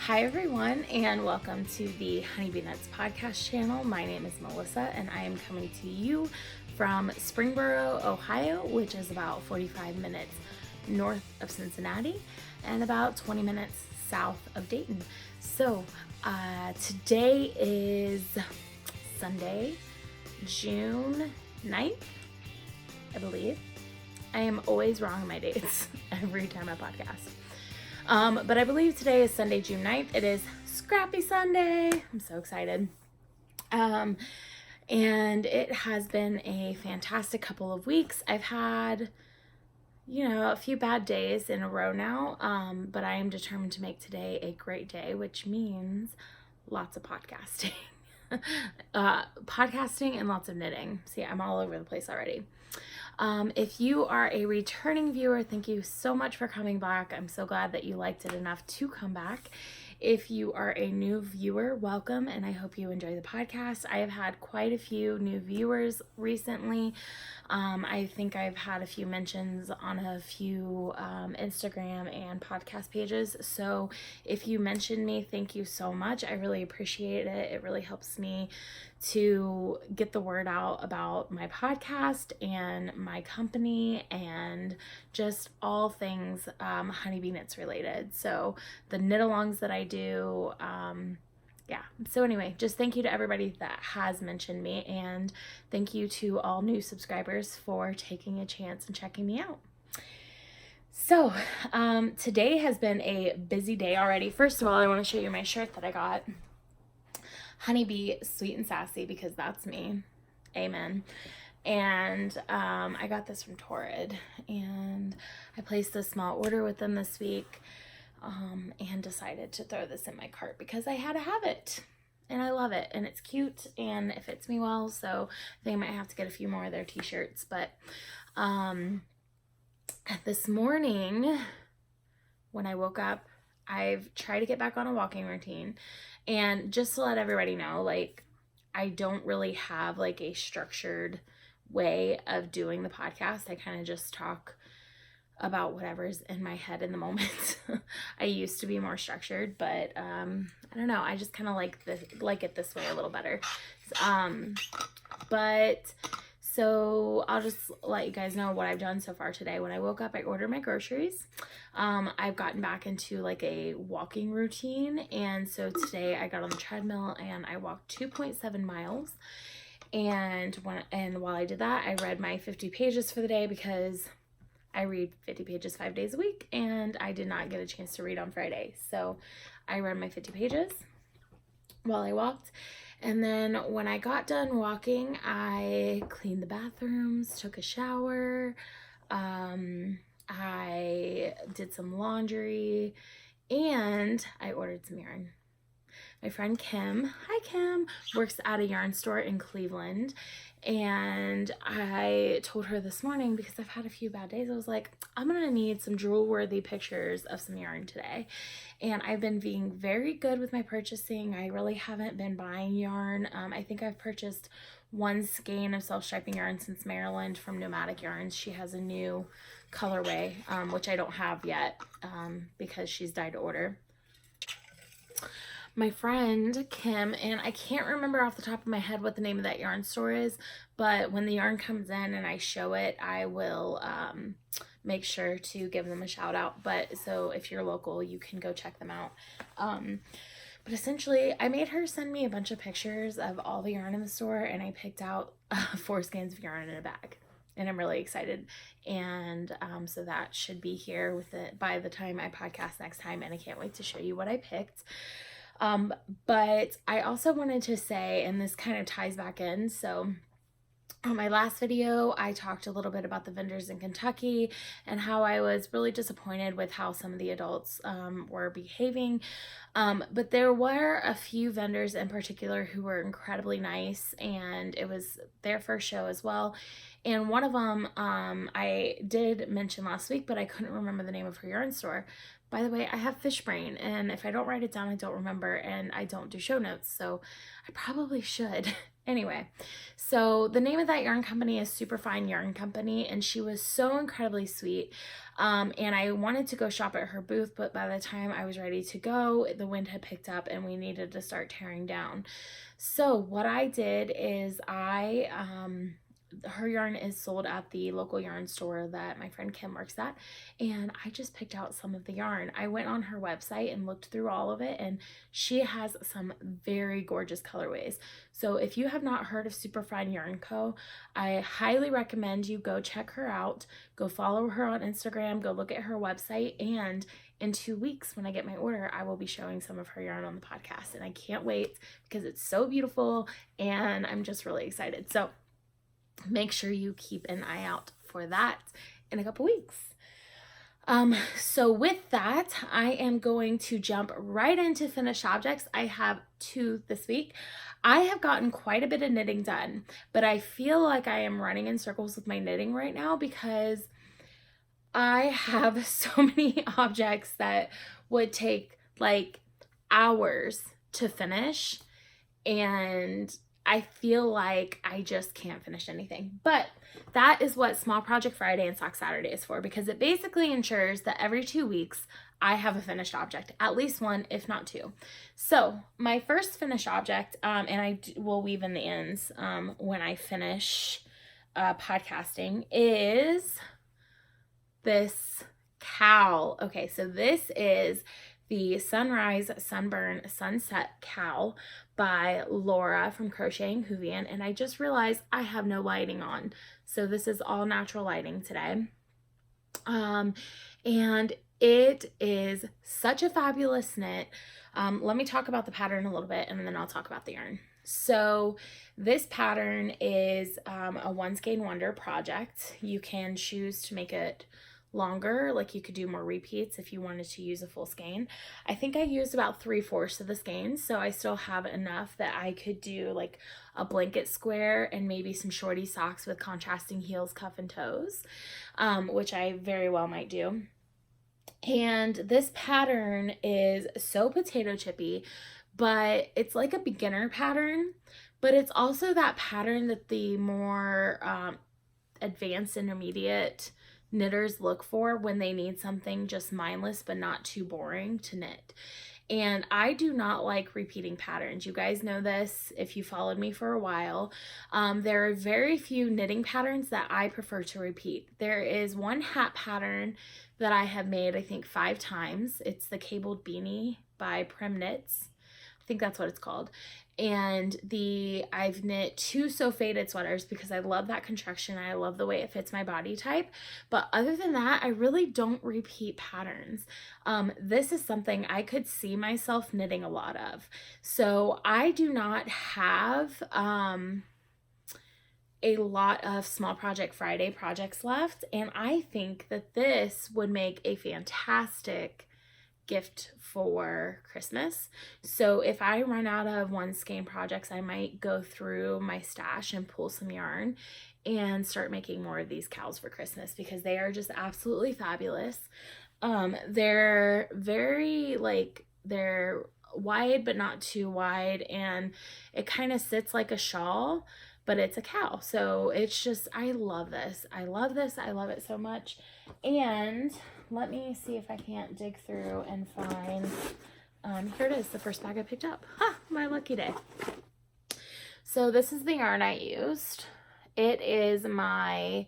Hi everyone, and welcome to the Honeybee Nuts podcast channel. My name is Melissa, and I am coming to you from Springboro, Ohio, which is about 45 minutes north of Cincinnati and about 20 minutes south of Dayton. So today is Sunday, June 9th, I believe. I am always wrong on my dates every time I podcast. But I believe today is Sunday, June 9th. It is Scrappy Sunday. I'm so excited. And it has been a fantastic couple of weeks. I've had, a few bad days in a row now, but I am determined to make today a great day, which means lots of podcasting. Podcasting and lots of knitting. See, I'm all over the place already. If you are a returning viewer, thank you so much for coming back. I'm so glad that you liked it enough to come back. If you are a new viewer, welcome, and I hope you enjoy the podcast. I have had quite a few new viewers recently. I think I've had a few mentions on a few Instagram and podcast pages. So if you mentioned me, thank you so much. I really appreciate it. It really helps me to get the word out about my podcast and my company and just all things Honeybee Knits related. So the knit-alongs that I do, so anyway, just thank you to everybody that has mentioned me, and thank you to all new subscribers for taking a chance and checking me out. So today has been a busy day already. First of all, I want to show you my shirt that I got. Honeybee Sweet and Sassy, because that's me. Amen. And I got this from Torrid, and I placed a small order with them this week. And decided to throw this in my cart because I had to have it, and I love it, and it's cute, and it fits me well, so I think I might have to get a few more of their t-shirts. But this morning when I woke up, I've tried to get back on a walking routine, and just to let everybody know, I don't really have a structured way of doing the podcast. I kind of just talk about whatever's in my head in the moment. I used to be more structured, but I don't know. I just kind of like it this way a little better. But so I'll just let you guys know what I've done so far today. When I woke up, I ordered my groceries. I've gotten back into a walking routine, and so today I got on the treadmill and I walked 2.7 miles. And while I did that, I read my 50 pages for the day because I read 50 pages 5 days a week, and I did not get a chance to read on Friday. So I read my 50 pages while I walked. And then when I got done walking, I cleaned the bathrooms, took a shower. I did some laundry, and I ordered some yarn. My friend Kim, hi Kim, works at a yarn store in Cleveland, and I told her this morning, because I've had a few bad days, I was like, I'm gonna need some drool-worthy pictures of some yarn today. And I've been being very good with my purchasing. I really haven't been buying yarn. I think I've purchased one skein of self-striping yarn since Maryland from Nomadic Yarns. She has a new colorway, which I don't have yet because she's dyed to order. My friend Kim, and I can't remember off the top of my head what the name of that yarn store is, but when the yarn comes in and I show it, I will make sure to give them a shout out. But so if you're local, you can go check them out. But essentially, I made her send me a bunch of pictures of all the yarn in the store, and I picked out 4 skeins of yarn in a bag. And I'm really excited. And so that should be here with it by the time I podcast next time, and I can't wait to show you what I picked. But I also wanted to say, and this kind of ties back in, so on my last video, I talked a little bit about the vendors in Kentucky and how I was really disappointed with how some of the adults were behaving. But there were a few vendors in particular who were incredibly nice, and it was their first show as well. And one of them I did mention last week, but I couldn't remember the name of her yarn store. By the way, I have fish brain, and if I don't write it down, I don't remember, and I don't do show notes, so I probably should. Anyway, so the name of that yarn company is Superfine Yarn Company, and she was so incredibly sweet. And I wanted to go shop at her booth, but by the time I was ready to go, the wind had picked up and we needed to start tearing down. So what I did is her yarn is sold at the local yarn store that my friend Kim works at, and I just picked out some of the yarn. I went on her website and looked through all of it, and she has some very gorgeous colorways. So if you have not heard of Superfine Yarn Co., I highly recommend you go check her out, go follow her on Instagram, go look at her website, and in 2 weeks when I get my order, I will be showing some of her yarn on the podcast, and I can't wait because it's so beautiful and I'm just really excited. So make sure you keep an eye out for that in a couple weeks. So with that, I am going to jump right into finished objects. I have 2 this week. I have gotten quite a bit of knitting done, but I feel like I am running in circles with my knitting right now because I have so many objects that would take like hours to finish, and I feel like I just can't finish anything. But that is what Small Project Friday and Sock Saturday is for, because it basically ensures that every 2 weeks I have a finished object, at least one, if not 2. So my first finished object, and I will weave in the ends when I finish podcasting, is this cowl. Okay, so this is the Sunrise, Sunburn, Sunset cowl by Laura from Crocheting Hoovian, and I just realized I have no lighting on, so this is all natural lighting today. And it is such a fabulous knit. Let me talk about the pattern a little bit, and then I'll talk about the yarn. So this pattern is a One Skein Wonder project. You can choose to make it longer, like you could do more repeats if you wanted to use a full skein. I think I used about 3/4 of the skein, so I still have enough that I could do like a blanket square and maybe some shorty socks with contrasting heels, cuff, and toes, which I very well might do. And this pattern is so potato chippy, but it's like a beginner pattern, but it's also that pattern that the more advanced intermediate knitters look for when they need something just mindless but not too boring to knit. And I do not like repeating patterns. You guys know this if you followed me for a while. There are very few knitting patterns that I prefer to repeat. There is one hat pattern that I have made, I think 5 times. It's the Cabled Beanie by Prim Knits. I think that's what it's called. And I've knit 2 So Faded sweaters because I love that construction. I love the way it fits my body type. But other than that, I really don't repeat patterns. This is something I could see myself knitting a lot of. So I do not have a lot of Small Project Friday projects left. And I think that this would make a fantastic gift for Christmas. So if I run out of One Skein projects, I might go through my stash and pull some yarn and start making more of these cowls for Christmas because they are just absolutely fabulous. They're very they're wide but not too wide, and it kind of sits like a shawl, but it's a cowl. So it's just, I love this. I love this. I love it so much. And let me see if I can't dig through and find, here it is, the first bag I picked up. My lucky day. So this is the yarn I used. It is my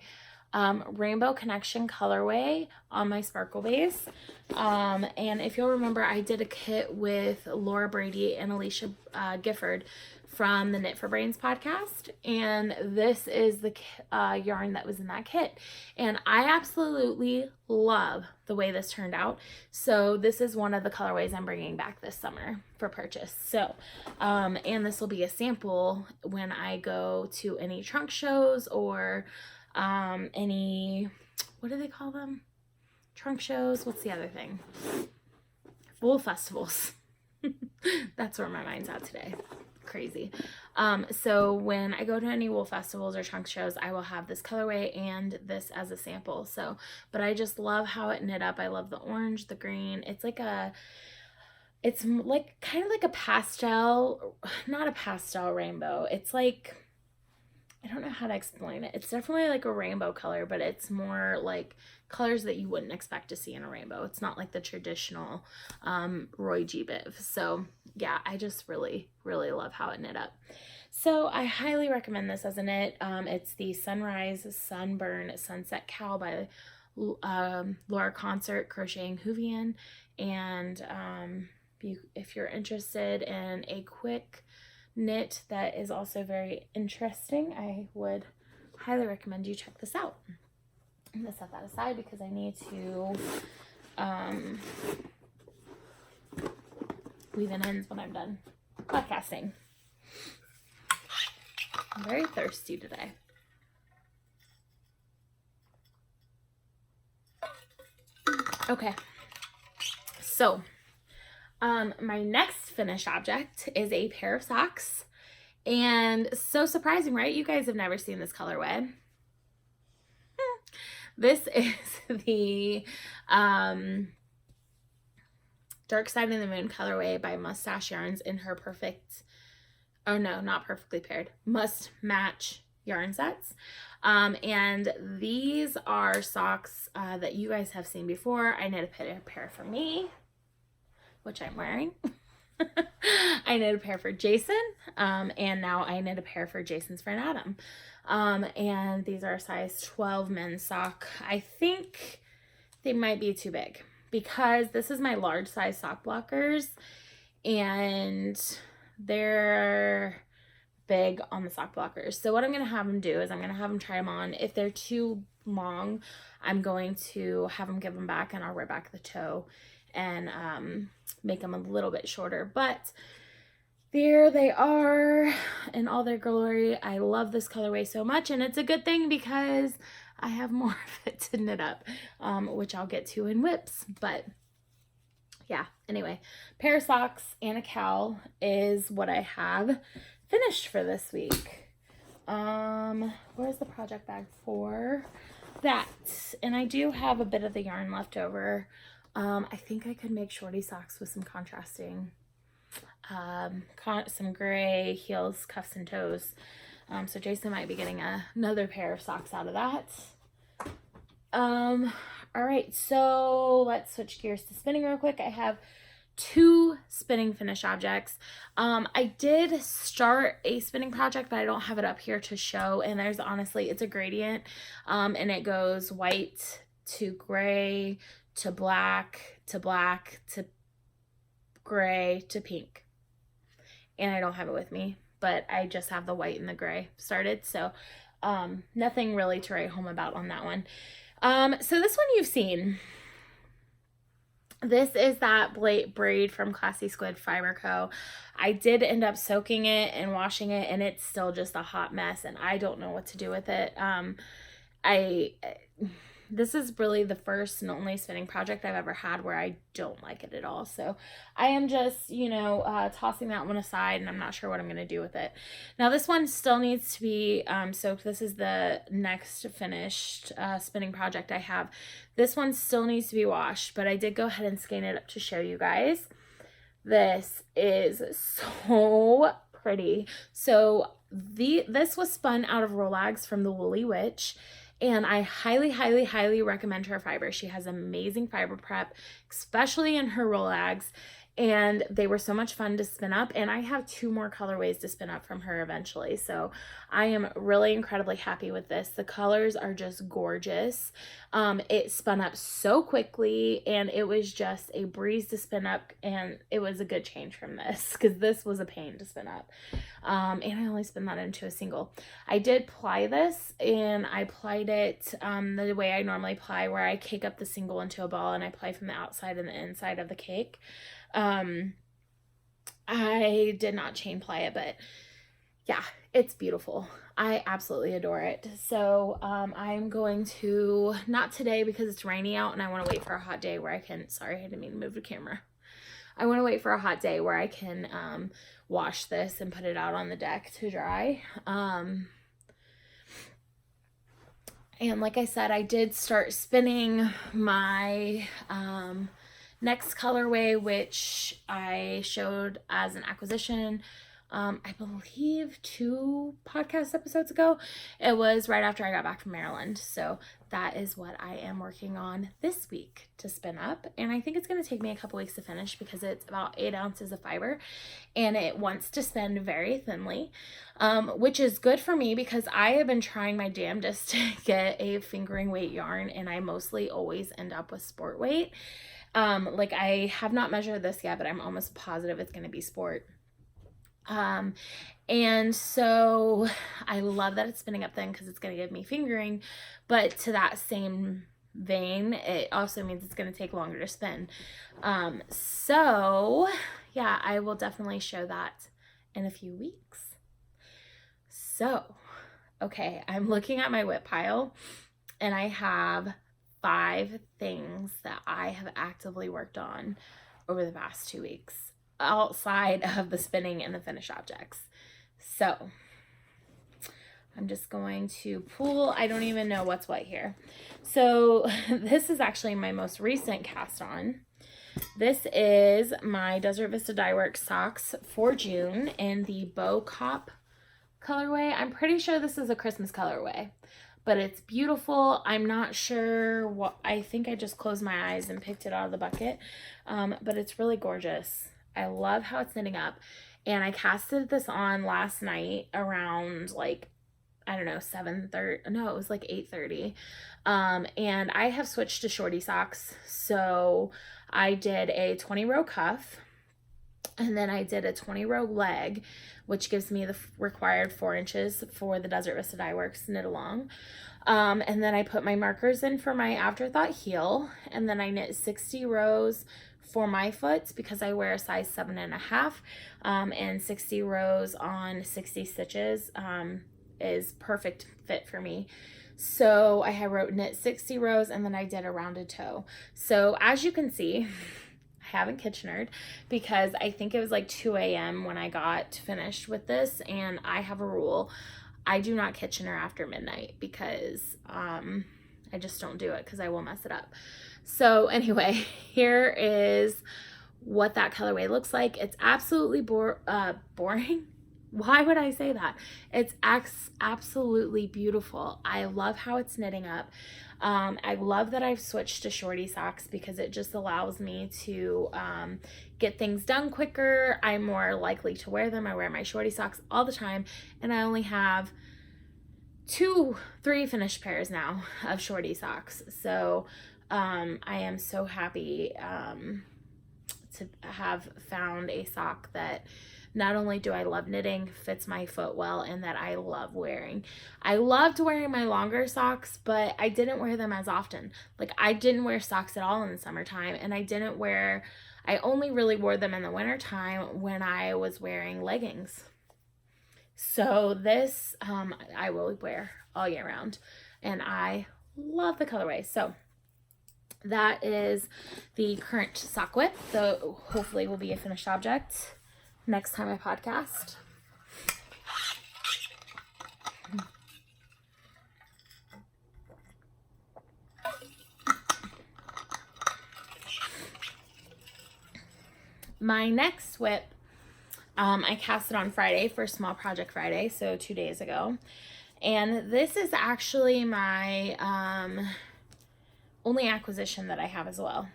Rainbow Connection colorway on my sparkle base. And if you'll remember, I did a kit with Laura Brady and Alicia Gifford from the Knit for Brains podcast, and this is the yarn that was in that kit, and I absolutely love the way this turned out. So this is one of the colorways I'm bringing back this summer for purchase. So and this will be a sample when I go to any trunk shows or any, what do they call them? Trunk shows. What's the other thing? Wool festivals. That's where my mind's at today. Crazy. So when I go to any wool festivals or trunk shows, I will have this colorway and this as a sample. So, but I just love how it knit up. I love the orange, the green. It's like a it's like kind of like a pastel, not a pastel rainbow. It's like, I don't know how to explain it. It's definitely like a rainbow color, but it's more like colors that you wouldn't expect to see in a rainbow. It's not like the traditional Roy G. Biv. So yeah, I just really, really love how it knit up. So I highly recommend this as a knit. It's the Sunrise Sunburn Sunset Cowl by Laura Concert Crocheting Houvian. And if you're interested in a quick knit that is also very interesting, I would highly recommend you check this out. I'm going to set that aside because I need to weave in ends when I'm done podcasting. I'm very thirsty today. Okay, so my next finished object is a pair of socks, and so surprising, right? You guys have never seen this colorway. This is the Dark Side of the Moon colorway by Mustache Yarns in her perfect, oh no, not perfectly paired, must match yarn sets. And these are socks that you guys have seen before. I knit a pair for me, which I'm wearing. I knit a pair for Jason, and now I knit a pair for Jason's friend Adam. And these are a size 12 men's sock. I think they might be too big because this is my large size sock blockers, and they're big on the sock blockers. So what I'm going to have them do is I'm going to have them try them on. If they're too long, I'm going to have them give them back, and I'll rip back the toe and make them a little bit shorter. But there they are in all their glory. I love this colorway so much, and it's a good thing because I have more of it to knit up, which I'll get to in whips. But yeah, anyway, pair of socks and a cowl is what I have finished for this week. Where's the project bag for that? And I do have a bit of the yarn left over. I think I could make shorty socks with some contrasting, some gray heels, cuffs, and toes. So Jason might be getting another pair of socks out of that. All right, so let's switch gears to spinning real quick. I have 2 spinning finish objects. I did start a spinning project, but I don't have it up here to show. And there's honestly, it's a gradient, and it goes white to gray to black to gray to pink. And I don't have it with me, but I just have the white and the gray started. So nothing really to write home about on that one. So this one you've seen. This is that braid from Classy Squid Fiber Co. I did end up soaking it and washing it, and it's still just a hot mess, and I don't know what to do with it. This is really the first and only spinning project I've ever had where I don't like it at all. So I am just, tossing that one aside, and I'm not sure what I'm going to do with it. Now this one still needs to be soaked. This is the next finished spinning project I have. This one still needs to be washed, but I did go ahead and skein it up to show you guys. This is so pretty. So this was spun out of Rolags from the Woolly Witch. And I highly, highly, highly recommend her fiber. She has amazing fiber prep, especially in her Rolags. And they were so much fun to spin up. And I have 2 more colorways to spin up from her eventually. So I am really incredibly happy with this. The colors are just gorgeous. It spun up so quickly, and it was just a breeze to spin up. And it was a good change from this because this was a pain to spin up. And I only spin that into a single. I did ply this, and I plied it the way I normally ply, where I cake up the single into a ball and I ply from the outside and the inside of the cake. I did not chain ply it, but yeah, it's beautiful. I absolutely adore it. So I'm going to, not today because it's rainy out and I want to wait for a hot day where I can, sorry, I didn't mean to move the camera. I want to wait for a hot day where I can wash this and put it out on the deck to dry. And like I said, I did start spinning my next colorway, which I showed as an acquisition, I believe 2 podcast episodes ago. It was right after I got back from Maryland. So that is what I am working on this week to spin up. And I think it's going to take me a couple weeks to finish because it's about 8 ounces of fiber and it wants to spin very thinly, which is good for me because I have been trying my damnedest to get a fingering weight yarn and I mostly always end up with sport weight. Like I have not measured this yet, but I'm almost positive it's going to be sport. And so I love that it's spinning up thin because it's going to give me fingering, but to that same vein, it also means it's going to take longer to spin. So yeah, I will definitely show that in a few weeks. So, okay, I'm looking at my whip pile and I have 5 things that I have actively worked on over the past 2 weeks outside of the spinning and the finished objects. So I'm just going to pull, I don't even know what's what here. So this is actually my most recent cast on. This is my Desert Vista Dye Works socks for June in the Bow Cop colorway. I'm pretty sure this is a Christmas colorway, but it's beautiful. I'm not sure what, I think I just closed my eyes and picked it out of the bucket, but it's really gorgeous. I love how it's knitting up, and I casted this on last night around like, I don't know, 7:30, no, it was like 8:30, and I have switched to shorty socks, so I did a 20 row cuff, and then I did a 20 row leg, which gives me the required 4 inches for the Desert Vista Dye Works knit along. And then I put my markers in for my afterthought heel, and then I knit 60 rows for my foot because I wear a size 7.5, and 60 rows on 60 stitches is perfect fit for me. So I wrote knit 60 rows and then I did a rounded toe. So as you can see, I haven't Kitchenered because I think it was like 2 a.m. when I got finished with this, and I have a rule. I do not Kitchener after midnight because I just don't do it because I will mess it up. So anyway, here is what that colorway looks like. It's absolutely boring. Why would I say that? It's absolutely beautiful. I love how it's knitting up. I love that I've switched to shorty socks because it just allows me to get things done quicker. I'm more likely to wear them. I wear my shorty socks all the time, and I only have 3 finished pairs now of shorty socks. So I am so happy to have found a sock that not only do I love knitting, fits my foot well, and that I love wearing. I loved wearing my longer socks, but I didn't wear them as often. Like I didn't wear socks at all in the summertime, and I only really wore them in the wintertime when I was wearing leggings. So this I will wear all year round, and I love the colorway. So that is the current sock whip. So hopefully will be a finished object next time I podcast. My next whip, I cast it on Friday for Small Project Friday, so 2 days ago. And this is actually my only acquisition that I have as well.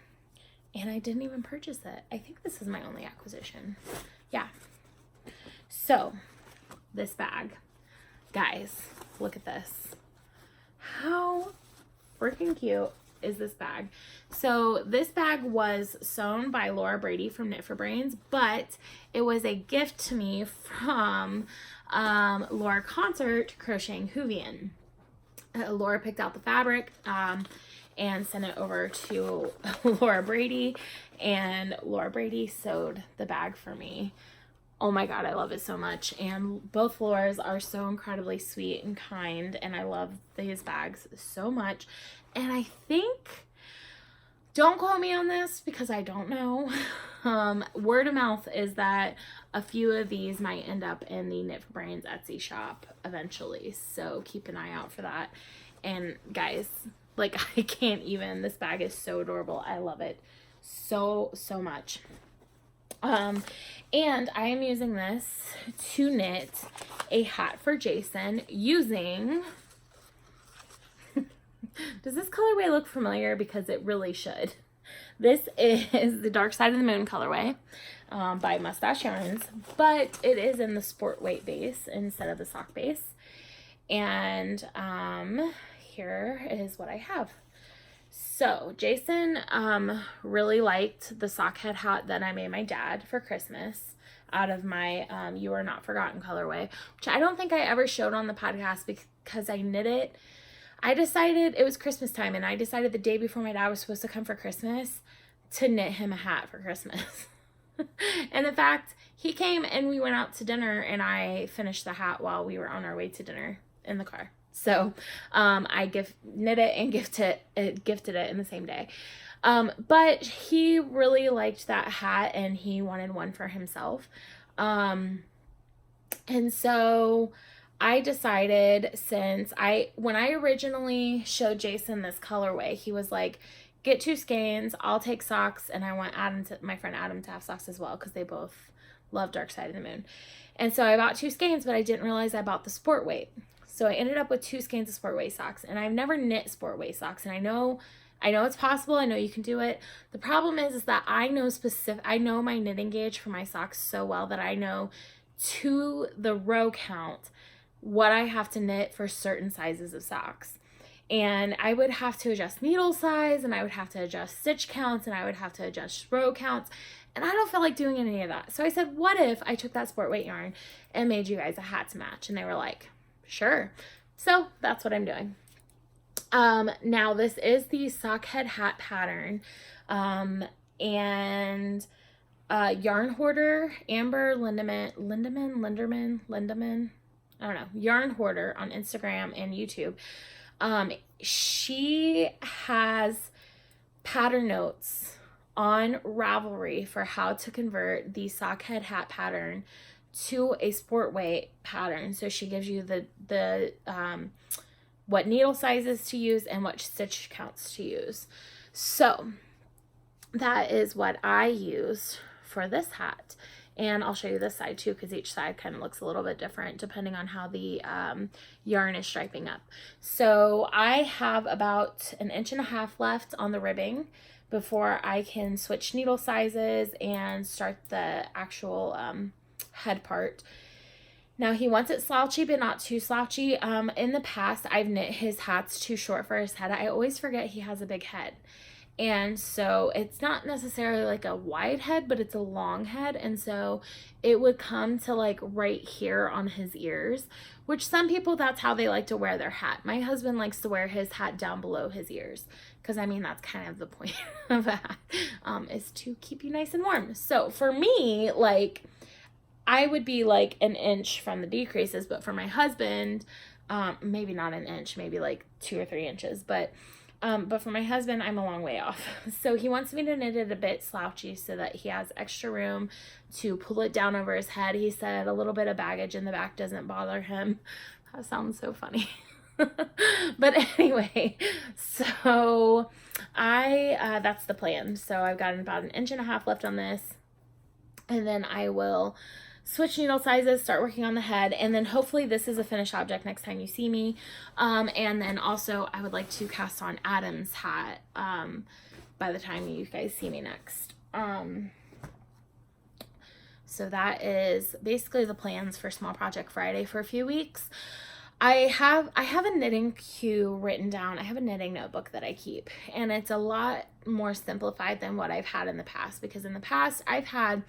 And I didn't even purchase it. I think this is my only acquisition. Yeah. So, this bag. Guys, look at this. How freaking cute is this bag? So this bag was sewn by Laura Brady from Knit for Brains, but it was a gift to me from Laura Concert Crocheting Hoovian. Laura picked out the fabric and sent it over to Laura Brady, and Laura Brady sewed the bag for me. Oh my God, I love it so much. And both Lauras are so incredibly sweet and kind, and I love these bags so much. And I think, don't quote me on this because I don't know, word of mouth is that a few of these might end up in the Knit for Brains Etsy shop eventually. So keep an eye out for that. And guys, like I can't even, this bag is so adorable. I love it so much. And I am using this to knit a hat for Jason using, does this colorway look familiar? Because it really should. This is the Dark Side of the Moon colorway by Mustache Yarns, but it is in the sport weight base instead of the sock base. And here is what I have. So Jason really liked the sock head hat that I made my dad for Christmas out of my You Are Not Forgotten colorway, which I don't think I ever showed on the podcast because I knit it. I decided it was Christmas time, and I decided the day before my dad was supposed to come for Christmas to knit him a hat for Christmas. And in fact, he came and we went out to dinner, and I finished the hat while we were on our way to dinner in the car. So I knit it and gifted it in the same day. But he really liked that hat, and he wanted one for himself. And so I decided, when I originally showed Jason this colorway, he was like, get 2 skeins, I'll take socks, and I want my friend Adam to have socks as well, because they both love Dark Side of the Moon. And so I bought 2 skeins, but I didn't realize I bought the sport weight. So I ended up with 2 skeins of sport weight socks, and I've never knit sport weight socks, and I know it's possible. I know you can do it. The problem is that I know my knitting gauge for my socks so well that I know to the row count what I have to knit for certain sizes of socks. And I would have to adjust needle size, and I would have to adjust stitch counts, and I would have to adjust row counts. And I don't feel like doing any of that. So I said, what if I took that sport weight yarn and made you guys a hat to match? And they were like, sure. So that's what I'm doing. Now this is the sock head hat pattern. And Yarn Hoarder, Amber Lindeman, I don't know, Yarn Hoarder on Instagram and YouTube. She has pattern notes on Ravelry for how to convert the sock head hat pattern to a sport weight pattern. So she gives you the what needle sizes to use and what stitch counts to use. So that is what I used for this hat. And I'll show you this side too, because each side kind of looks a little bit different depending on how the yarn is striping up. So I have about 1.5 inches left on the ribbing before I can switch needle sizes and start the actual head part. Now he wants it slouchy, but not too slouchy. In the past, I've knit his hats too short for his head. I always forget he has a big head. And so it's not necessarily like a wide head, but it's a long head. And so it would come to like right here on his ears, which some people, that's how they like to wear their hat. My husband likes to wear his hat down below his ears, because I mean, that's kind of the point of a hat, is to keep you nice and warm. So for me, like, I would be like 1 inch from the decreases, but for my husband, maybe not 1 inch, maybe like 2 or 3 inches, but for my husband, I'm a long way off. So he wants me to knit it a bit slouchy so that he has extra room to pull it down over his head. He said a little bit of baggage in the back doesn't bother him. That sounds so funny. But anyway, so that's the plan. So I've got about 1.5 inches left on this, and then I will switch needle sizes, start working on the head, and then hopefully this is a finished object next time you see me. And then also I would like to cast on Adam's hat by the time you guys see me next. So that is basically the plans for Small Project Friday for a few weeks. I have a knitting queue written down. I have a knitting notebook that I keep, and it's a lot more simplified than what I've had in the past, because in the past I've had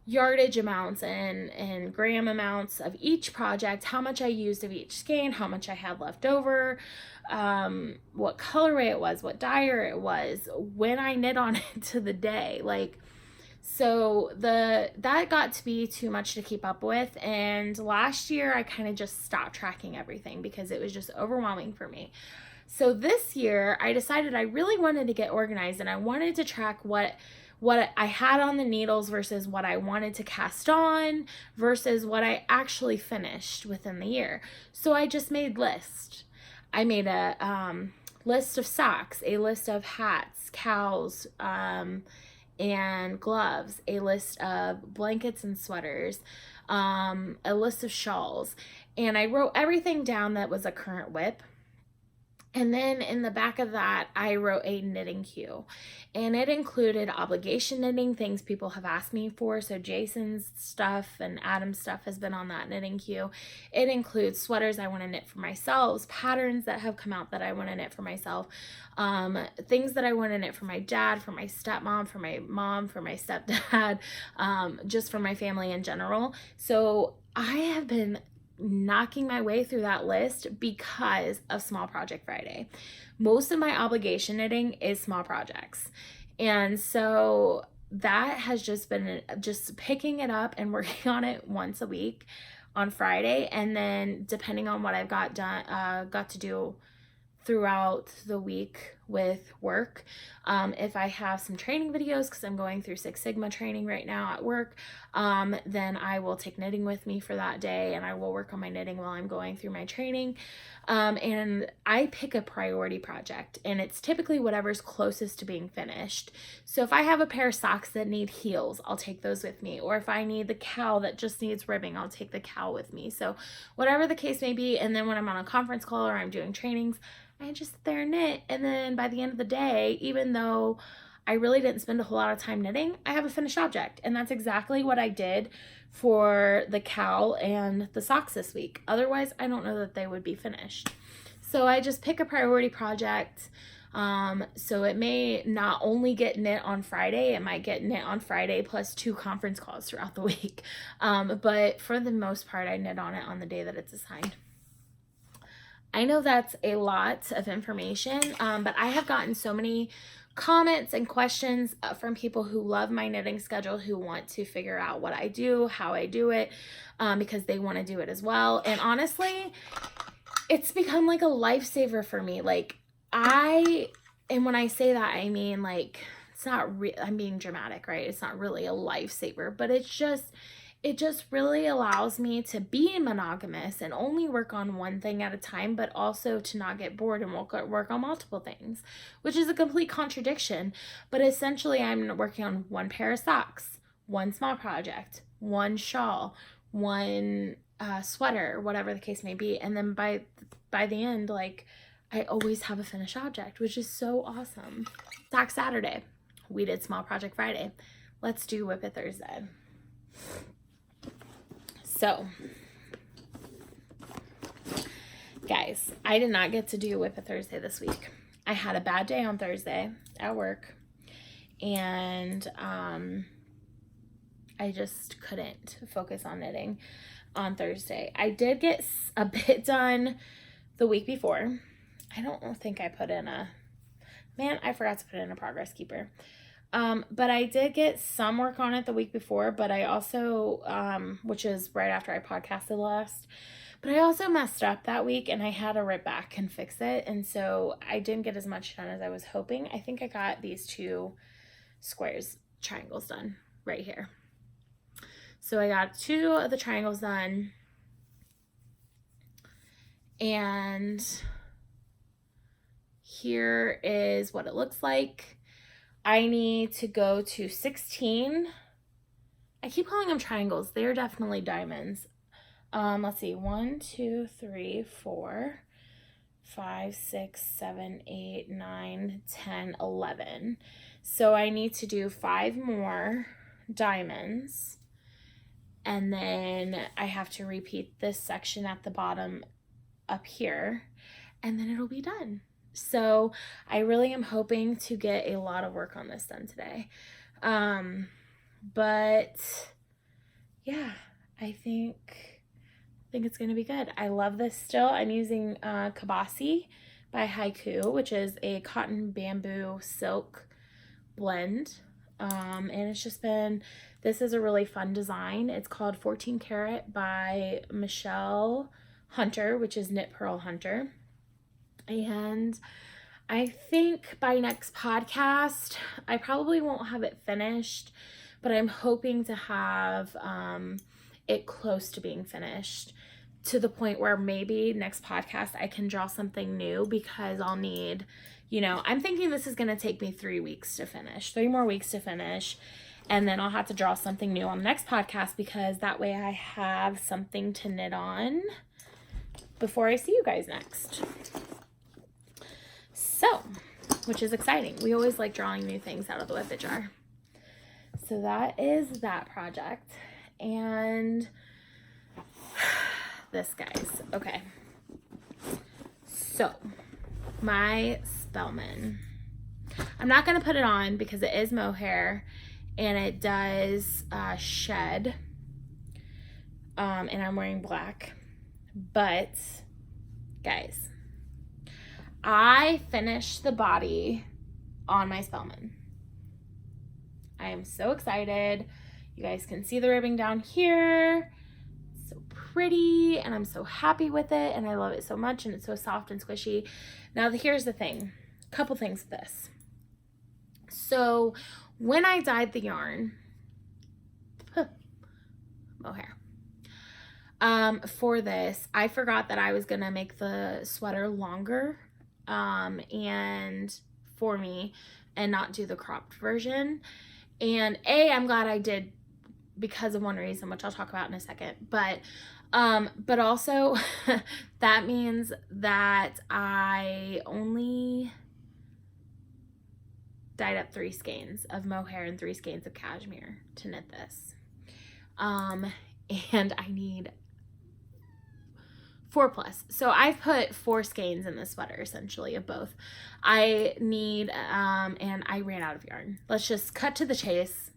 yardage amounts and gram amounts of each project, how much I used of each skein, how much I had left over, what colorway it was, what dyer it was, when I knit on it to the day. Like, so that got to be too much to keep up with. And last year I kind of just stopped tracking everything because it was just overwhelming for me. So this year I decided I really wanted to get organized, and I wanted to track what I had on the needles versus what I wanted to cast on versus what I actually finished within the year. So I just made lists. I made a list of socks, a list of hats, cows, and gloves, a list of blankets and sweaters, a list of shawls. And I wrote everything down that was a current WIP. And then in the back of that, I wrote a knitting queue, and it included obligation knitting, things people have asked me for. So Jason's stuff and Adam's stuff has been on that knitting queue. It includes sweaters I want to knit for myself, patterns that have come out that I want to knit for myself, things that I want to knit for my dad, for my stepmom, for my mom, for my stepdad, just for my family in general. So I have been knocking my way through that list because of Small Project Friday. Most of my obligation knitting is small projects. And so that has just been just picking it up and working on it once a week on Friday. And then depending on what I've got to do throughout the week with work. If I have some training videos, because I'm going through Six Sigma training right now at work, then I will take knitting with me for that day, and I will work on my knitting while I'm going through my training. And I pick a priority project, and it's typically whatever's closest to being finished. So if I have a pair of socks that need heels, I'll take those with me. Or if I need the cowl that just needs ribbing, I'll take the cowl with me. So whatever the case may be. And then when I'm on a conference call or I'm doing trainings, I just sit there and knit. And then by the end of the day, even though I really didn't spend a whole lot of time knitting, I have a finished object. And that's exactly what I did for the cowl and the socks this week. Otherwise, I don't know that they would be finished. So I just pick a priority project. So it may not only get knit on Friday, it might get knit on Friday plus 2 conference calls throughout the week. But for the most part, I knit on it on the day that it's assigned. I know that's a lot of information, but I have gotten so many comments and questions from people who love my knitting schedule, who want to figure out what I do, how I do it, because they want to do it as well. And honestly, it's become like a lifesaver for me. And when I say that, I mean, like, it's not I'm being dramatic, right? It's not really a lifesaver, but it just really allows me to be monogamous and only work on one thing at a time, but also to not get bored and work on multiple things, which is a complete contradiction. But essentially, I'm working on one pair of socks, one small project, one shawl, one sweater, whatever the case may be. And then by the end, like, I always have a finished object, which is so awesome. Sock Saturday, we did Small Project Friday. Let's do Whip It Thursday. So, guys, I did not get to do Whip It Thursday this week. I had a bad day on Thursday at work, and I just couldn't focus on knitting on Thursday. I did get a bit done the week before. I don't think I put in I forgot to put in a progress keeper. But I did get some work on it the week before, but I also, which is right after I podcasted last, but I also messed up that week and I had to rip back and fix it. And so I didn't get as much done as I was hoping. I think I got these 2 triangles done right here. So I got 2 of the triangles done, and here is what it looks like. I need to go to 16. I keep calling them triangles. They're definitely diamonds. Let's see. 1, 2, 3, 4, 5, 6, 7, 8, 9, 10, 11. So I need to do 5 more diamonds. And then I have to repeat this section at the bottom up here. And then it'll be done. So I really am hoping to get a lot of work on this done today. But yeah, I think it's going to be good. I love this still. I'm using Kabasi by Haiku, which is a cotton bamboo silk blend. And it's just been, this is a really fun design. It's called 14 Karat by Michelle Hunter, which is Knit Pearl Hunter. And I think by next podcast, I probably won't have it finished, but I'm hoping to have it close to being finished to the point where maybe next podcast I can draw something new, because I'll need, I'm thinking this is going to take me 3 weeks to finish, 3 more weeks to finish. And then I'll have to draw something new on the next podcast, because that way I have something to knit on before I see you guys next. So, which is exciting. We always like drawing new things out of the Whippet jar. So that is that project. And this, guys. Okay. So, my Spellman. I'm not going to put it on because it is mohair and it does shed. And I'm wearing black. But, guys, I finished the body on my Spellman. I am so excited. You guys can see the ribbing down here. It's so pretty, and I'm so happy with it, and I love it so much, and it's so soft and squishy. Now, here's the thing. A couple things with this. So, when I dyed the yarn, mohair, for this, I forgot that I was going to make the sweater longer, and for me, and not do the cropped version. And I'm glad I did, because of one reason, which I'll talk about in a second. But also that means that I only dyed up 3 skeins of mohair and 3 skeins of cashmere to knit this. And I need 4+. So I've put 4 skeins in the sweater, essentially, of both. I need, and I ran out of yarn. Let's just cut to the chase.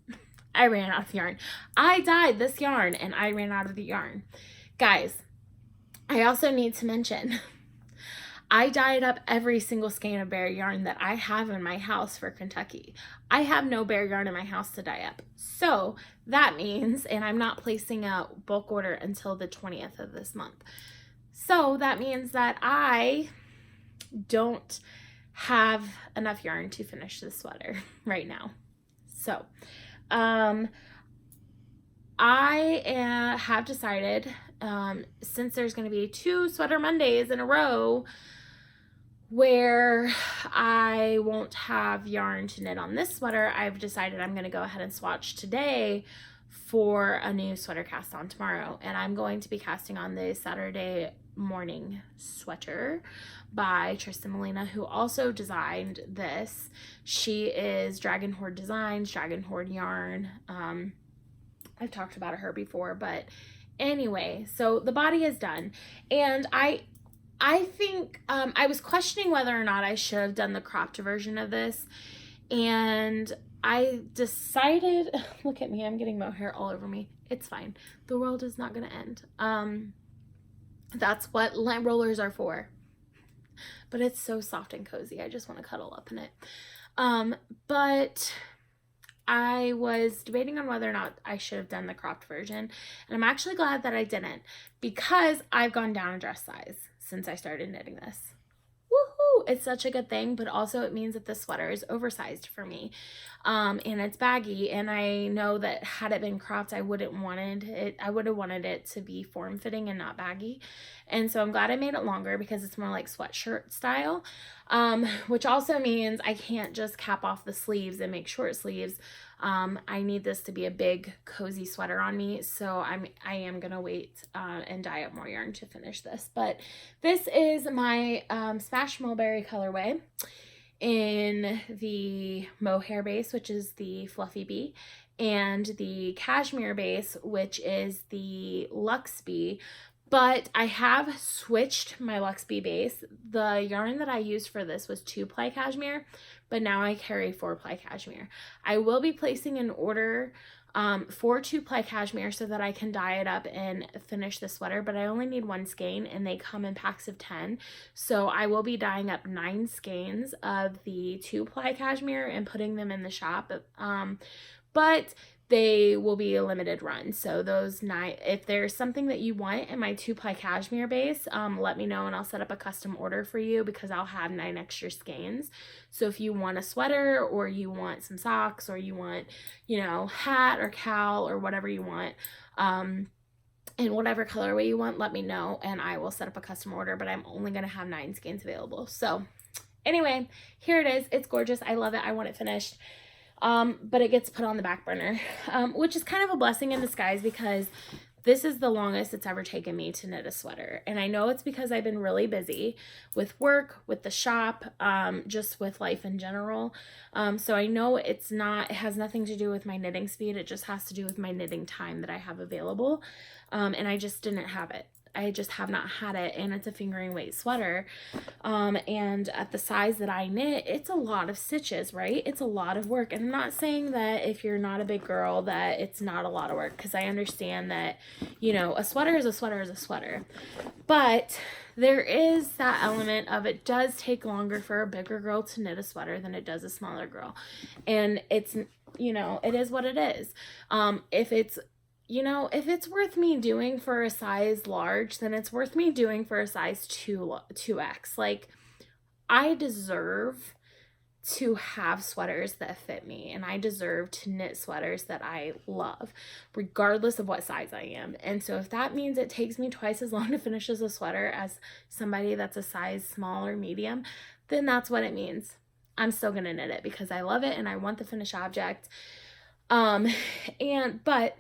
I ran out of yarn. I dyed this yarn and I ran out of the yarn. Guys, I also need to mention, I dyed up every single skein of bare yarn that I have in my house for Kentucky. I have no bare yarn in my house to dye up. So that means, and I'm not placing a bulk order until the 20th of this month. So that means that I don't have enough yarn to finish this sweater right now. So, I have decided, since there's going to be 2 Sweater Mondays in a row where I won't have yarn to knit on this sweater, I've decided I'm going to go ahead and swatch today for a new sweater cast on tomorrow. And I'm going to be casting on the Saturday morning sweater by Tristan Molina, who also designed this. She is Dragon Horde Designs, Dragon Horde Yarn. I've talked about her before, but anyway, so the body is done. And I think I was questioning whether or not I should have done the cropped version of this, and I decided, look at me, I'm getting mohair all over me. It's fine. The world is not going to end. That's what lint rollers are for. But it's so soft and cozy. I just want to cuddle up in it. But I was debating on whether or not I should have done the cropped version. And I'm actually glad that I didn't, because I've gone down a dress size since I started knitting this. Woohoo! It's such a good thing, but also it means that the sweater is oversized for me. And it's baggy, and I know that had it been cropped, I would have wanted it to be form-fitting and not baggy. And so I'm glad I made it longer, because it's more like sweatshirt style, which also means I can't just cap off the sleeves and make short sleeves. I need this to be a big cozy sweater on me, so I am gonna wait and dye up more yarn to finish this. But this is my Smash Mulberry colorway in the mohair base, which is the Fluffy Bee, and the cashmere base, which is the Luxe Bee. But I have switched my Luxe Bee base. The yarn that I used for this was 2-ply cashmere, but now I carry 4-ply cashmere. I will be placing an order for 2-ply cashmere so that I can dye it up and finish the sweater, but I only need 1 skein, and they come in packs of 10. So I will be dyeing up 9 skeins of the 2-ply cashmere and putting them in the shop. But they will be a limited run. So those 9, if there's something that you want in my 2-ply cashmere base, let me know and I'll set up a custom order for you, because I'll have 9 extra skeins. So if you want a sweater, or you want some socks, or you want, hat or cowl or whatever you want, in whatever colorway you want, let me know and I will set up a custom order, but I'm only going to have 9 skeins available. So anyway, here it is. It's gorgeous. I love it. I want it finished. But it gets put on the back burner, which is kind of a blessing in disguise because this is the longest it's ever taken me to knit a sweater. And I know it's because I've been really busy with work, with the shop, just with life in general. So I know it has nothing to do with my knitting speed. It just has to do with my knitting time that I have available. And I just didn't have it. I just have not had it, and it's a fingering weight sweater. And at the size that I knit, it's a lot of stitches, right? It's a lot of work. And I'm not saying that if you're not a big girl that it's not a lot of work, because I understand that, you know, a sweater is a sweater is a sweater. But there is that element of it does take longer for a bigger girl to knit a sweater than it does a smaller girl. And it's, you know, it is what it is. If it's worth me doing for a size large, then it's worth me doing for a size 2X. Like, I deserve to have sweaters that fit me, and I deserve to knit sweaters that I love, regardless of what size I am. And so if that means it takes me twice as long to finish as a sweater as somebody that's a size small or medium, then that's what it means. I'm still gonna knit it because I love it and I want the finished object. But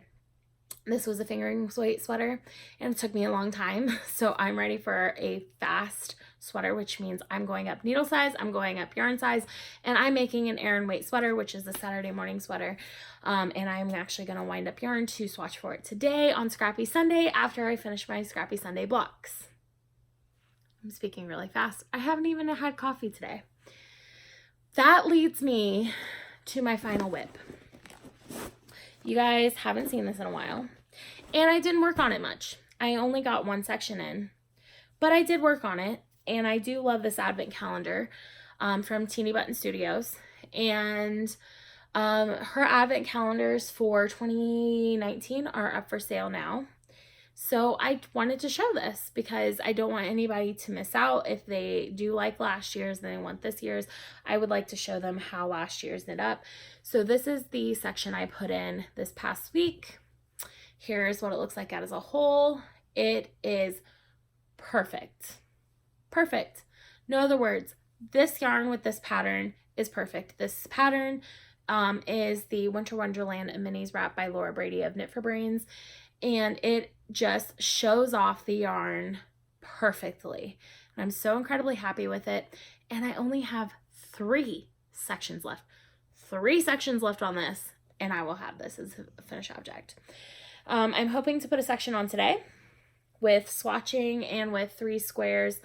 this was a fingering weight sweater and it took me a long time. So I'm ready for a fast sweater, which means I'm going up needle size, I'm going up yarn size, and I'm making an Aran weight sweater, which is a Saturday morning sweater. And I'm actually going to wind up yarn to swatch for it today on Scrappy Sunday after I finish my Scrappy Sunday blocks. I'm speaking really fast. I haven't even had coffee today. That leads me to my final whip. You guys haven't seen this in a while, and I didn't work on it much. I only got one section in, but I did work on it, and I do love this advent calendar from Teeny Button Studios, and her advent calendars for 2019 are up for sale now. So I wanted to show this because I don't want anybody to miss out. If they do like last year's and they want this year's, I would like to show them how last year's knit up. So this is the section I put in this past week. Here's what it looks like as a whole. It is perfect. Perfect. No other words. This yarn with this pattern is perfect. This pattern is the Winter Wonderland Minis Wrap by Laura Brady of Knit for Brains. And it just shows off the yarn perfectly. And I'm so incredibly happy with it. And I only have 3 sections left. 3 sections left on this, and I will have this as a finished object. I'm hoping to put a section on today with swatching and with 3 squares.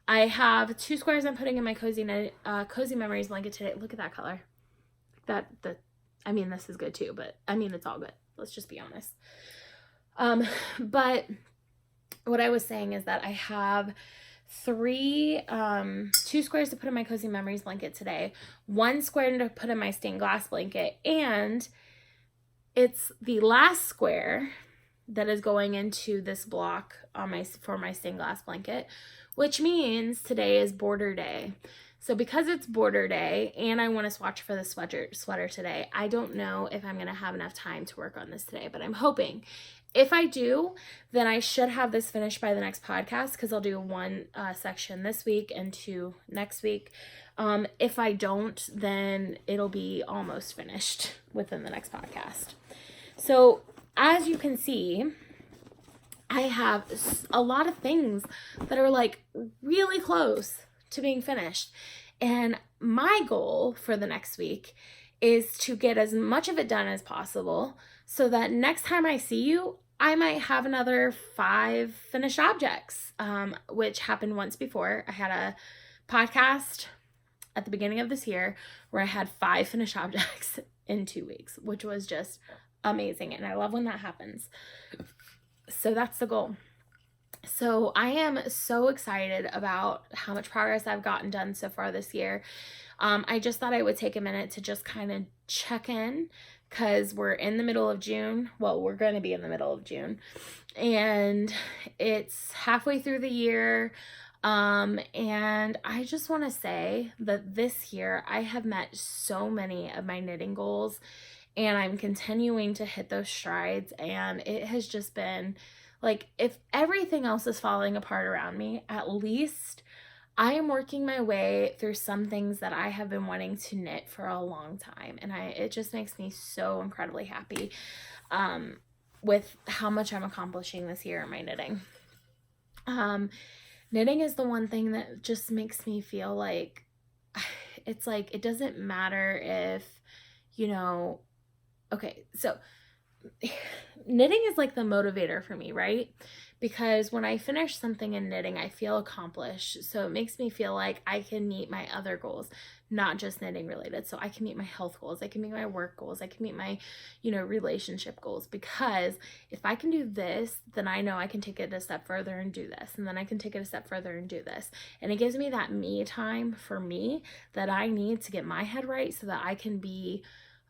I have 2 squares I'm putting in my Cozy Memories blanket today. Look at that color. I mean, this is good too, but I mean, it's all good. Let's just be honest. But what I was saying is that I have 2 squares to put in my Cozy Memories blanket today, 1 square to put in my stained glass blanket, and it's the last square that is going into this block for my stained glass blanket, which means today is border day. So because it's border day and I want to swatch for the sweater today, I don't know if I'm going to have enough time to work on this today, but I'm hoping. If I do, then I should have this finished by the next podcast because I'll do 1 section this week and 2 next week. If I don't, then it'll be almost finished within the next podcast. So as you can see, I have a lot of things that are like really close to being finished. And my goal for the next week is to get as much of it done as possible so that next time I see you, I might have another 5 finished objects, which happened once before. I had a podcast at the beginning of this year where I had 5 finished objects in 2 weeks, which was just amazing. And I love when that happens. So that's the goal. So I am so excited about how much progress I've gotten done so far this year. I just thought I would take a minute to just kind of check in because we're in the middle of June. Well, we're going to be in the middle of June. And it's halfway through the year. And I just want to say that this year I have met so many of my knitting goals and I'm continuing to hit those strides. And it has just been Like, if everything else is falling apart around me, at least I am working my way through some things that I have been wanting to knit for a long time. And it just makes me so incredibly happy with how much I'm accomplishing this year in my knitting. Knitting is the one thing that just makes me feel like, it's like, it doesn't matter if, okay, so knitting is like the motivator for me, right? Because when I finish something in knitting, I feel accomplished. So it makes me feel like I can meet my other goals, not just knitting related. So I can meet my health goals, I can meet my work goals, I can meet my, relationship goals. Because if I can do this, then I know I can take it a step further and do this. And then I can take it a step further and do this. And it gives me that me time for me that I need to get my head right so that I can be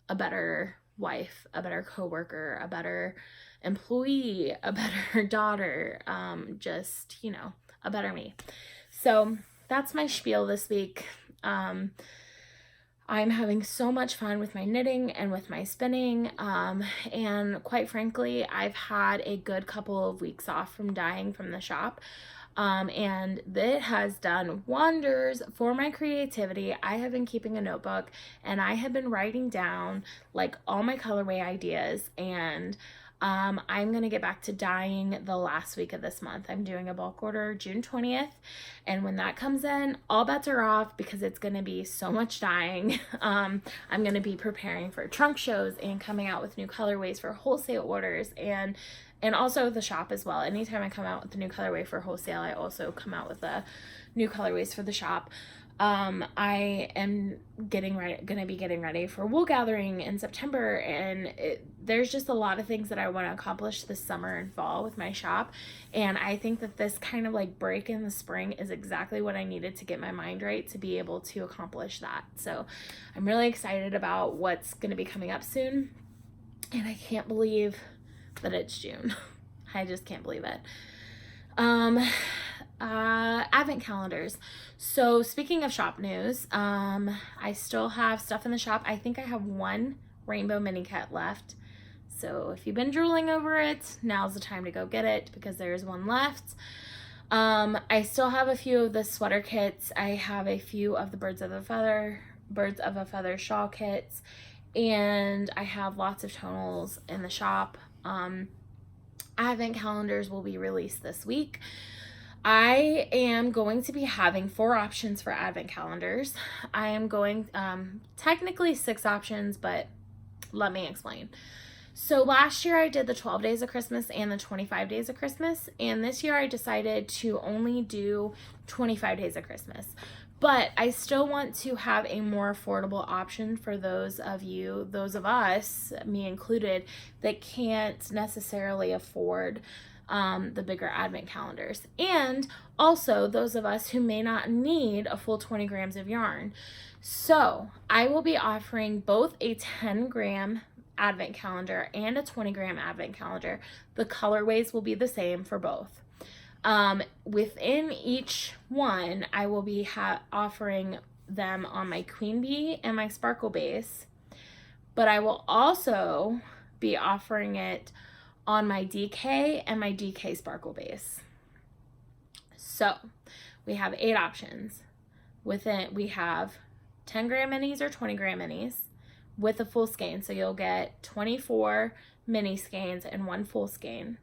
a better wife, a better coworker, a better employee, a better daughter, just, a better me. So that's my spiel this week. I'm having so much fun with my knitting and with my spinning. And quite frankly, I've had a good couple of weeks off from dyeing from the shop. And that has done wonders for my creativity. I have been keeping a notebook and I have been writing down like all my colorway ideas, and I'm going to get back to dyeing the last week of this month. I'm doing a bulk order June 20th. And when that comes in, all bets are off because it's going to be so much dyeing. I'm going to be preparing for trunk shows and coming out with new colorways for wholesale orders, and also the shop as well. Anytime I come out with a new colorway for wholesale, I also come out with the new colorways for the shop. I am going to be getting ready for wool gathering in September, and there's just a lot of things that I want to accomplish this summer and fall with my shop. And I think that this kind of like break in the spring is exactly what I needed to get my mind right to be able to accomplish that. So I'm really excited about what's going to be coming up soon. And I can't believe that it's June. I just can't believe it. Advent calendars. So speaking of shop news, I still have stuff in the shop. I think I have one rainbow mini kit left. So if you've been drooling over it, now's the time to go get it because there's one left. I still have a few of the sweater kits. I have a few of the birds of a feather shawl kits, and I have lots of tonals in the shop. Advent calendars will be released this week. I am going to be having 4 options for advent calendars. I am going, technically 6 options, but let me explain. So last year I did the 12 days of Christmas and the 25 days of Christmas. And this year I decided to only do 25 days of Christmas. But I still want to have a more affordable option for those of you, those of us, me included, that can't necessarily afford the bigger advent calendars. And also those of us who may not need a full 20 grams of yarn. So I will be offering both a 10 gram advent calendar and a 20 gram advent calendar. The colorways will be the same for both. Within each one, I will be offering them on my Queen Bee and my Sparkle Base, but I will also be offering it on my DK and my DK Sparkle Base. So we have 8 options. Within, we have 10 gram minis or 20 gram minis with a full skein. So you'll get 24 mini skeins and 1 full skein.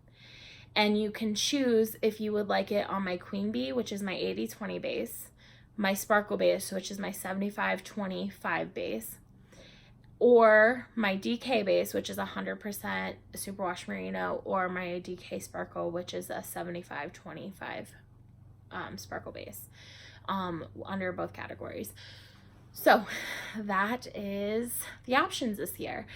And you can choose if you would like it on my Queen Bee, which is my 80-20 base, my Sparkle Base, which is my 75-25 base, or my DK base, which is 100% superwash merino, or my DK Sparkle, which is a 75-25 Sparkle base, under both categories. So that is the options this year.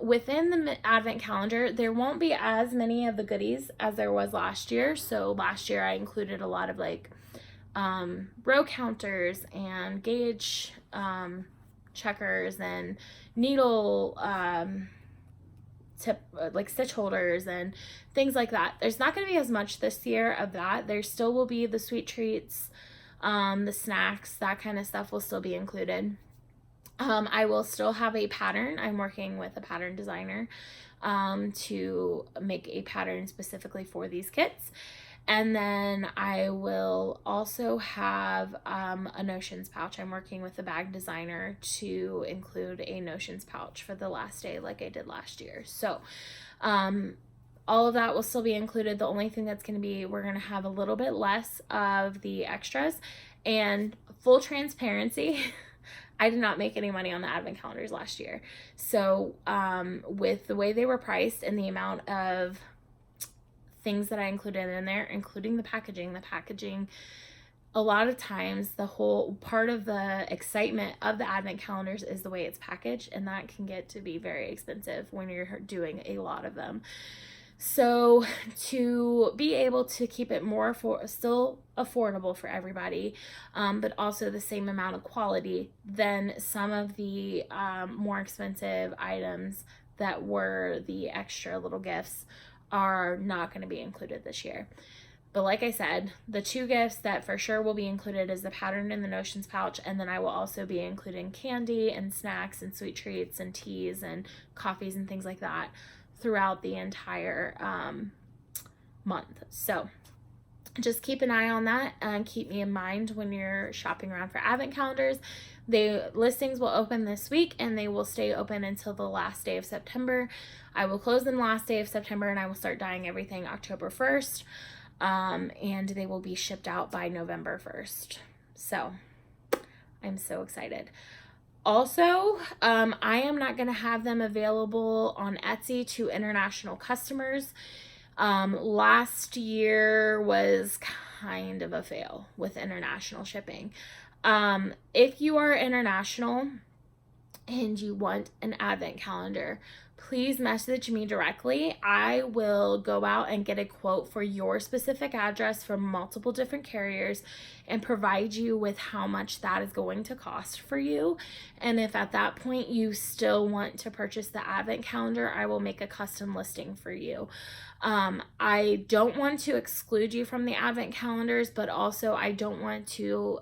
Within the advent calendar, there won't be as many of the goodies as there was last year. So last year I included a lot of like row counters and gauge checkers and needle tip, like stitch holders and things like that. There's not going to be as much this year of that. There still will be the sweet treats, the snacks, that kind of stuff will still be included. I will still have a pattern. I'm working with a pattern designer to make a pattern specifically for these kits. And then I will also have a notions pouch. I'm working with a bag designer to include a notions pouch for the last day like I did last year. So all of that will still be included. The only thing that's going to be, we're going to have a little bit less of the extras. And full transparency, I did not make any money on the advent calendars last year. So with the way they were priced and the amount of things that I included in there, including the packaging, a lot of times the whole part of the excitement of the advent calendars is the way it's packaged, and that can get to be very expensive when you're doing a lot of them. So to be able to keep it more still affordable for everybody, but also the same amount of quality, then some of the more expensive items that were the extra little gifts are not going to be included this year. But like I said, the two gifts that for sure will be included is the pattern and the notions pouch, and then I will also be including candy and snacks and sweet treats and teas and coffees and things like that throughout the entire month. So just keep an eye on that and keep me in mind when you're shopping around for advent calendars. The listings will open this week and they will stay open until the last day of September. I will close them last day of September and I will start dyeing everything October 1st. And they will be shipped out by November 1st. So I'm so excited. Also, I am not going to have them available on Etsy to international customers. Last year was kind of a fail with international shipping. If you are international and you want an advent calendar, please message me directly. I will go out and get a quote for your specific address from multiple different carriers and provide you with how much that is going to cost for you. And if at that point you still want to purchase the advent calendar, I will make a custom listing for you. I don't want to exclude you from the advent calendars, but also I don't want to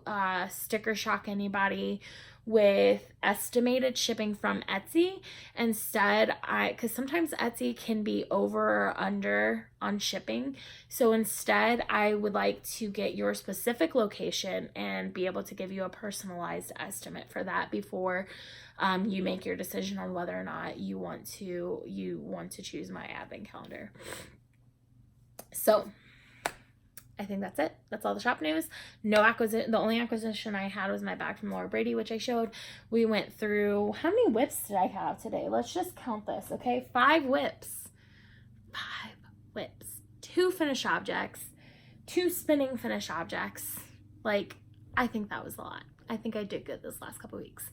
sticker shock anybody with estimated shipping from Etsy. Instead, because sometimes Etsy can be over or under on shipping. So instead, I would like to get your specific location and be able to give you a personalized estimate for that before you make your decision on whether or not you want to choose my advent calendar. So I think that's it. That's all the shop news. No acquisition. The only acquisition I had was my bag from Laura Brady, which I showed. We went through, how many whips did I have today? Let's just count this, okay? 5 whips. 5 whips. 2 finished objects. 2 spinning finished objects. Like, I think that was a lot. I think I did good this last couple weeks.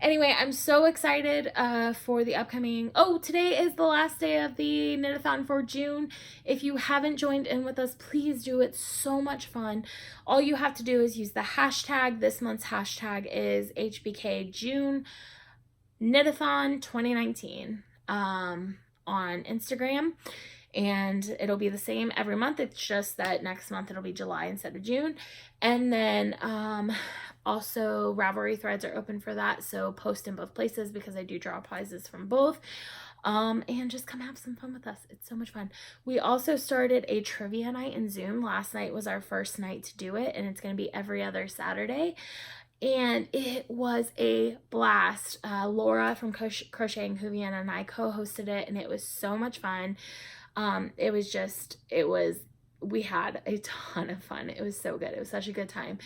Anyway, I'm so excited for the upcoming... Oh, today is the last day of the Knit-a-thon for June. If you haven't joined in with us, please do. It's so much fun. All you have to do is use the hashtag. This month's hashtag is HBK June Knit-a-thon 2019 on Instagram. And it'll be the same every month. It's just that next month it'll be July instead of June. And then also Ravelry threads are open for that. So post in both places because I do draw prizes from both. And just come have some fun with us. It's so much fun. We also started a trivia night in Zoom. Last night was our first night to do it. And it's going to be every other Saturday. And it was a blast. Laura from Crocheting Huviana and I co-hosted it. And it was so much fun. We had a ton of fun. It was so good. It was such a good time.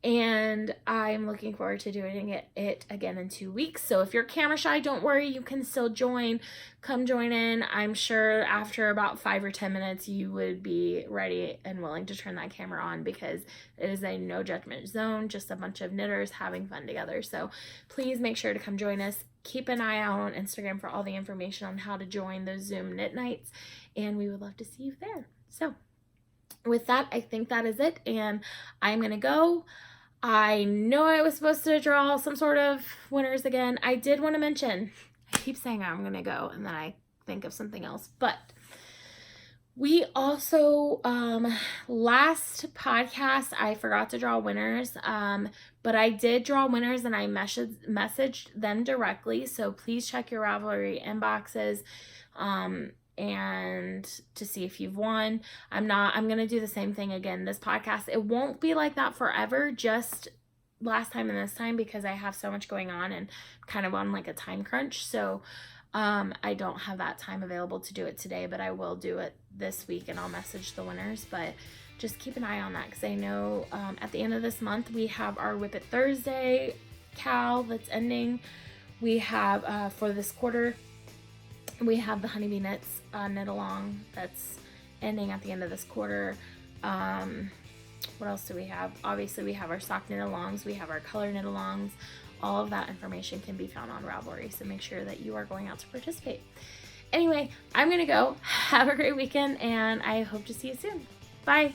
And I'm looking forward to doing it again in 2 weeks. So if you're camera shy, don't worry. You can still join. Come join in. I'm sure after about 5 or 10 minutes, you would be ready and willing to turn that camera on because it is a no judgment zone, just a bunch of knitters having fun together. So please make sure to come join us. Keep an eye out on Instagram for all the information on how to join those Zoom knit nights. And we would love to see you there. So with that, I think that is it. And I'm going to go. I know I was supposed to draw some sort of winners again. I did want to mention, I keep saying I'm going to go and then I think of something else, but We also, last podcast, I forgot to draw winners, but I did draw winners and I messaged them directly. So please check your Ravelry inboxes, and to see if you've won. I'm going to do the same thing again this podcast. It won't be like that forever, just last time and this time, because I have so much going on and kind of on like a time crunch. So I don't have that time available to do it today, but I will do it this week and I'll message the winners. But just keep an eye on that, because I know at the end of this month we have our Whip It Thursday Cal that's ending. We have for this quarter, we have the Honeybee Knits knit along that's ending at the end of this quarter. What else do we have? Obviously we have our sock knit alongs, we have our color knit alongs. All of that information can be found on Ravelry, so make sure that you are going out to participate. Anyway, I'm gonna go. Have a great weekend, and I hope to see you soon. Bye.